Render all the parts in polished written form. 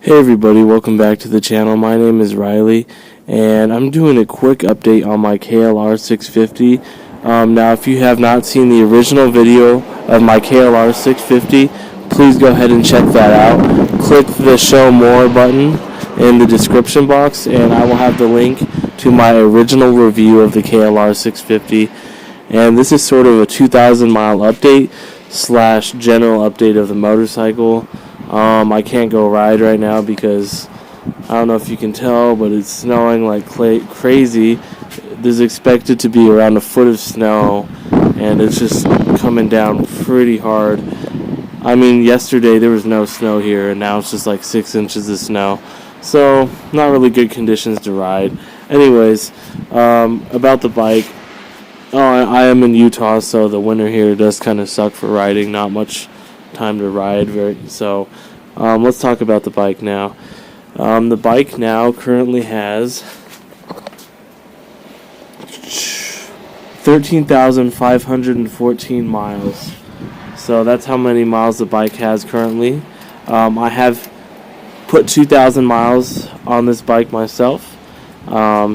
Hey everybody, welcome back to the channel. My name is Riley and I'm doing a quick update on my KLR 650. Now if you have not seen the original video of my KLR 650, please go ahead and check that out. Click the show more button in the description box and I will have the link to my original review of the KLR 650. And this is sort of a 2,000 mile update / general update of the motorcycle. I can't go ride right now because I don't know if you can tell, but it's snowing like crazy. There's expected to be around a foot of snow, and it's just coming down pretty hard. I mean, yesterday there was no snow here, and now it's just like 6 inches of snow. So, not really good conditions to ride. Anyways, about the bike. I am in Utah, so the winter here does kind of suck for riding. Not much time to ride. Let's talk about the bike now. The bike now currently has 13,514 miles. So that's how many miles the bike has currently. I have put 2,000 miles on this bike myself. I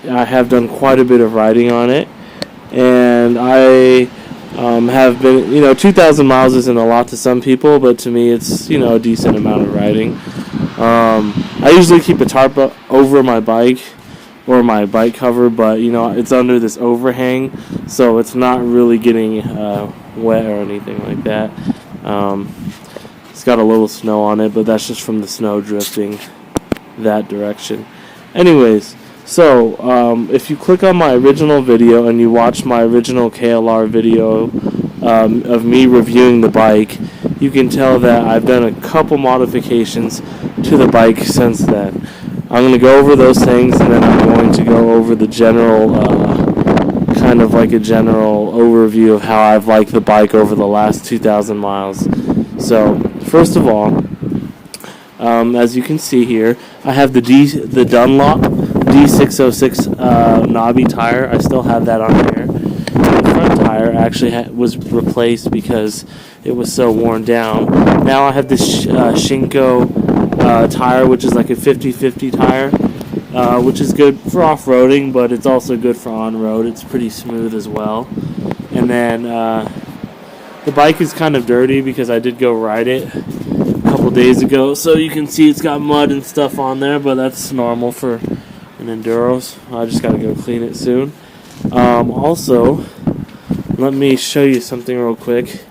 have done quite a bit of riding on it, and I have been, 2,000 miles isn't a lot to some people, but to me it's, a decent amount of riding. I usually keep a tarp over my bike or my bike cover, but, it's under this overhang, so it's not really getting wet or anything like that. It's got a little snow on it, but that's just from the snow drifting that direction. Anyways, so if you click on my original video and you watch my original KLR video of me reviewing the bike, you can tell that I've done a couple modifications to the bike since then. I'm going to go over those things, and then I'm going to go over the general, kind of like a general overview of how I've liked the bike over the last 2,000 miles. So, first of all, as you can see here, I have the Dunlop D606 knobby tire. I still have that on here. The front tire actually was replaced because it was so worn down. Now I have this Shinko tire, which is like a 50-50 tire, which is good for off-roading, but it's also good for on-road. It's pretty smooth as well. And then the bike is kind of dirty because I did go ride it a couple days ago, so you can see it's got mud and stuff on there, but that's normal for an Enduros. I just gotta go clean it soon. Also, let me show you something real quick.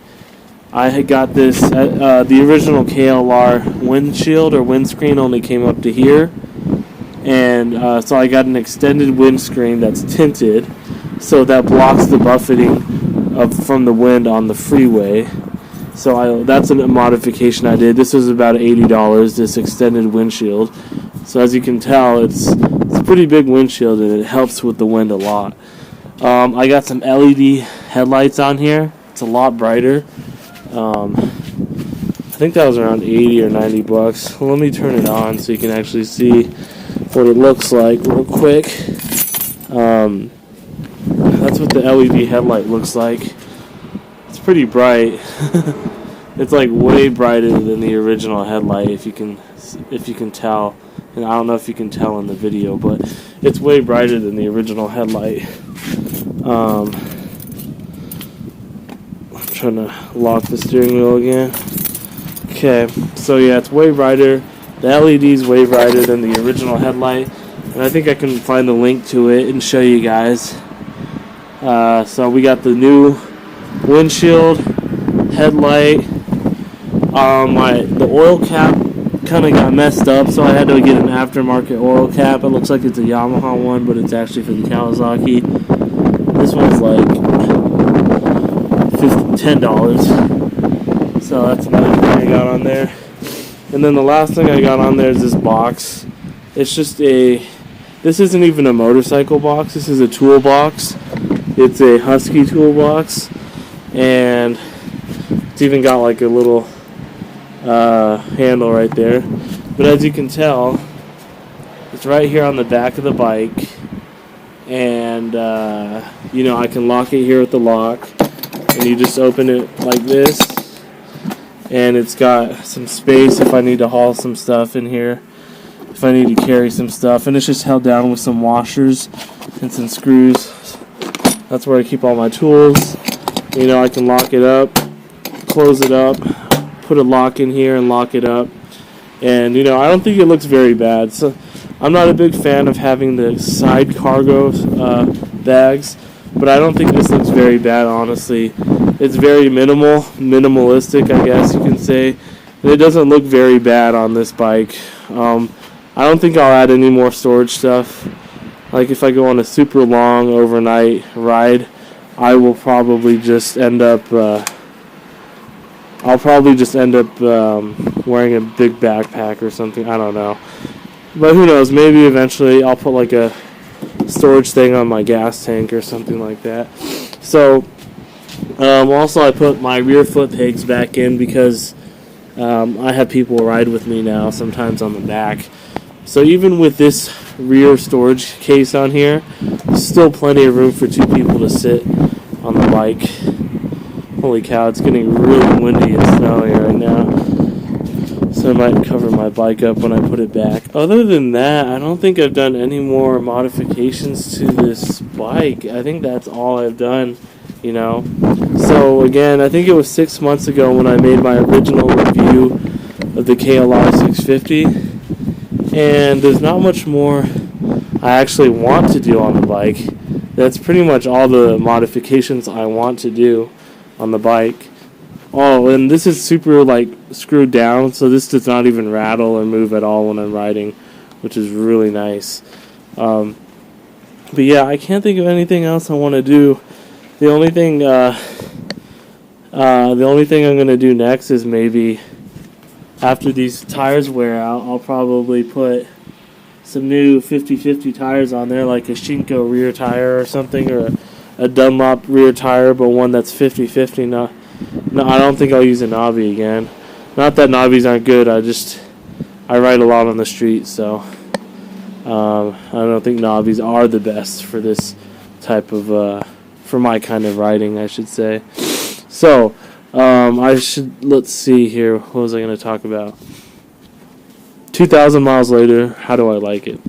I had got this, the original KLR windshield or windscreen only came up to here, and so I got an extended windscreen that's tinted, so that blocks the buffeting from the wind on the freeway. So that's a modification I did. This was about $80, this extended windshield. So as you can tell, it's a pretty big windshield, and it helps with the wind a lot. I got some LED headlights on here. It's a lot brighter. I think that was around 80 or 90 bucks. Let me turn it on so you can actually see what it looks like real quick. That's what the LED headlight looks like. It's pretty bright. It's like way brighter than the original headlight, if you can tell. And I don't know if you can tell in the video, but it's way brighter than the original headlight. I'm trying to lock the steering wheel again. Okay, so yeah, it's way brighter. The LED is way brighter than the original headlight, and I think I can find the link to it and show you guys. So we got the new windshield, headlight. The oil cap kind of got messed up, so I had to get an aftermarket oil cap. It looks like it's a Yamaha one, but it's actually for the Kawasaki. This one's like $10, so that's another thing I got on there. And then the last thing I got on there is this box. It's just this isn't even a motorcycle box, this is a toolbox. It's a Husky toolbox, and it's even got like a little handle right there. But as you can tell, it's right here on the back of the bike, and I can lock it here with the lock, and you just open it like this, and it's got some space if I need to haul some stuff in here, if I need to carry some stuff, and it's just held down with some washers and some screws. That's where I keep all my tools. I can lock it up, close it up, put a lock in here and lock it up. And, I don't think it looks very bad. So I'm not a big fan of having the side cargo bags, but I don't think this looks very bad, honestly. It's very minimalistic, I guess you can say. And it doesn't look very bad on this bike. I don't think I'll add any more storage stuff. Like if I go on a super long overnight ride, I will probably just end up wearing a big backpack or something. I don't know. But who knows? Maybe eventually I'll put like a storage thing on my gas tank or something like that. So, also I put my rear foot pegs back in because I have people ride with me now, sometimes on the back. So even with this rear storage case on here, there's still plenty of room for two people to sit on the bike. Holy cow, it's getting really windy and snowy right now. So I might cover my bike up when I put it back. Other than that, I don't think I've done any more modifications to this bike. I think that's all I've done, So again, I think it was 6 months ago when I made my original review of the KLR 650. And there's not much more I actually want to do on the bike. That's pretty much all the modifications I want to do on the bike. Oh, and this is super screwed down, so this does not even rattle or move at all when I'm riding, which is really nice. But yeah, I can't think of anything else I want to do. The only thing I'm gonna do next is maybe after these tires wear out, I'll probably put some new 50/50 tires on there, like a Shinko rear tire or something, or a Dunlop rear tire, but one that's 50/50. No, I don't think I'll use a knobby again. Not that knobbies aren't good. I ride a lot on the street, so I don't think knobbies are the best for this type of for my kind of riding, I should say. So let's see here. What was I going to talk about? 2,000 miles later, how do I like it?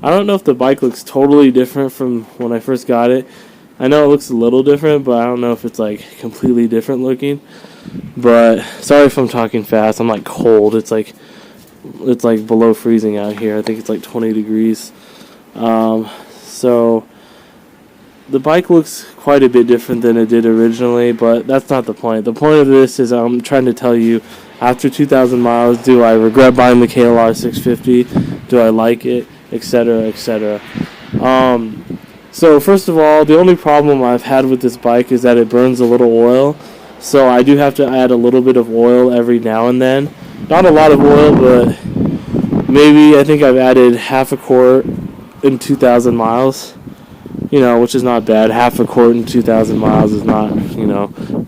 I don't know if the bike looks totally different from when I first got it. I know it looks a little different, but I don't know if it's completely different looking. But sorry if I'm talking fast. I'm cold. It's below freezing out here. I think it's 20 degrees. So the bike looks quite a bit different than it did originally, but that's not the point. The point of this is I'm trying to tell you, after 2,000 miles, do I regret buying the KLR 650? Do I like it? Etc., etc. So first of all, the only problem I've had with this bike is that it burns a little oil. So I do have to add a little bit of oil every now and then. Not a lot of oil, but maybe I think I've added half a quart in 2,000 miles. Which is not bad. Half a quart in 2,000 miles is not,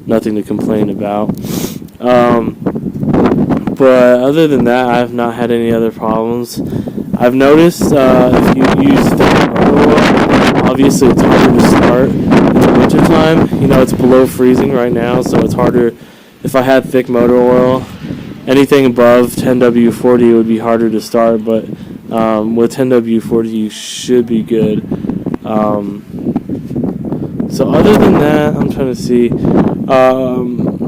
nothing to complain about. But other than that, I have not had any other problems. I've noticed if you use thick motor oil, obviously it's harder to start in the wintertime. It's below freezing right now, so it's harder. If I had thick motor oil, anything above 10W40 would be harder to start, but with 10W40 you should be good. So other than that, I'm trying to see.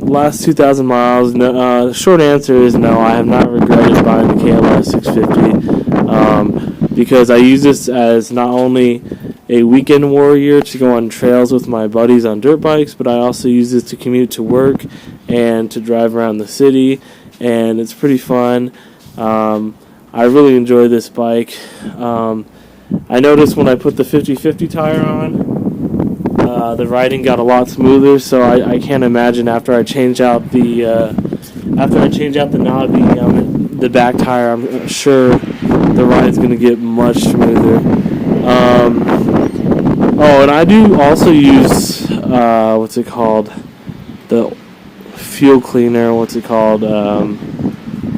Last 2,000 miles, no, short answer is no, I have not regretted buying the KLR 650 because I use this as not only a weekend warrior to go on trails with my buddies on dirt bikes, but I also use this to commute to work and to drive around the city, and it's pretty fun. I really enjoy this bike. I noticed when I put the 50/50 tire on, the riding got a lot smoother. So I can't imagine after I change out the knobby on the back tire, I'm sure the ride's going to get much smoother. And I do also use what's it called? The fuel cleaner. What's it called?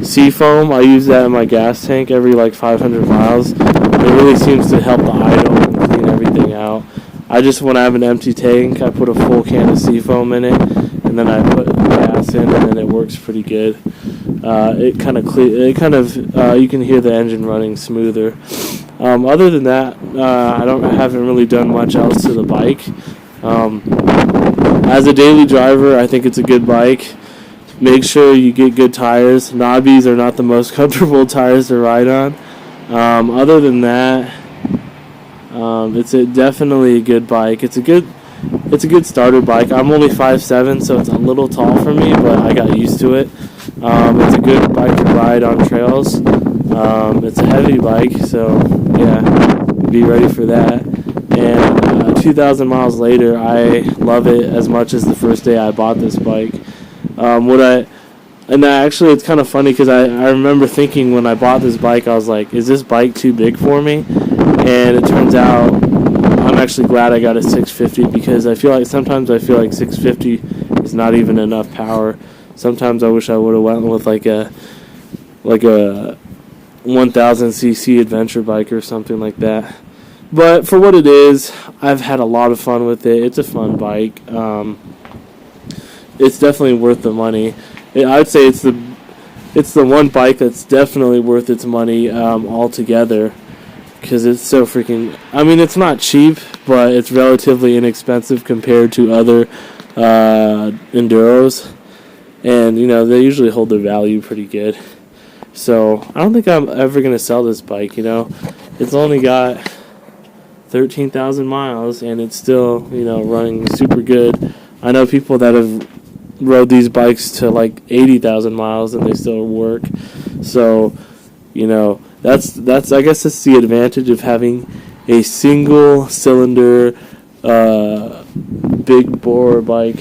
Seafoam. I use that in my gas tank every 500 miles. It really seems to help the idle and clean everything out. When I have an empty tank, I put a full can of Seafoam in it, and then I put gas in, and then it works pretty good. You can hear the engine running smoother. Other than that, I haven't really done much else to the bike. As a daily driver, I think it's a good bike. Make sure you get good tires. Knobbies are not the most comfortable tires to ride on. Other than that, it's definitely a good bike. It's a good starter bike. I'm only 5'7", so it's a little tall for me, but I got used to it. It's a good bike to ride on trails. It's a heavy bike, so yeah, be ready for that. And 2,000 miles later, I love it as much as the first day I bought this bike. Actually, it's kind of funny because I remember thinking when I bought this bike, I was like, is this bike too big for me? And it turns out I'm actually glad I got a 650 because sometimes I feel like 650 is not even enough power. Sometimes I wish I would have went with like a 1000cc adventure bike or something like that. But for what it is, I've had a lot of fun with it. It's a fun bike. It's definitely worth the money. I'd say it's the one bike that's definitely worth its money altogether, because it's so freaking. I mean, it's not cheap, but it's relatively inexpensive compared to other enduros, and they usually hold their value pretty good. So I don't think I'm ever gonna sell this bike. It's only got 13,000 miles, and it's still running super good. I know people that have rode these bikes to like 80,000 miles and they still work. So, that's I guess that's the advantage of having a single cylinder big bore bike.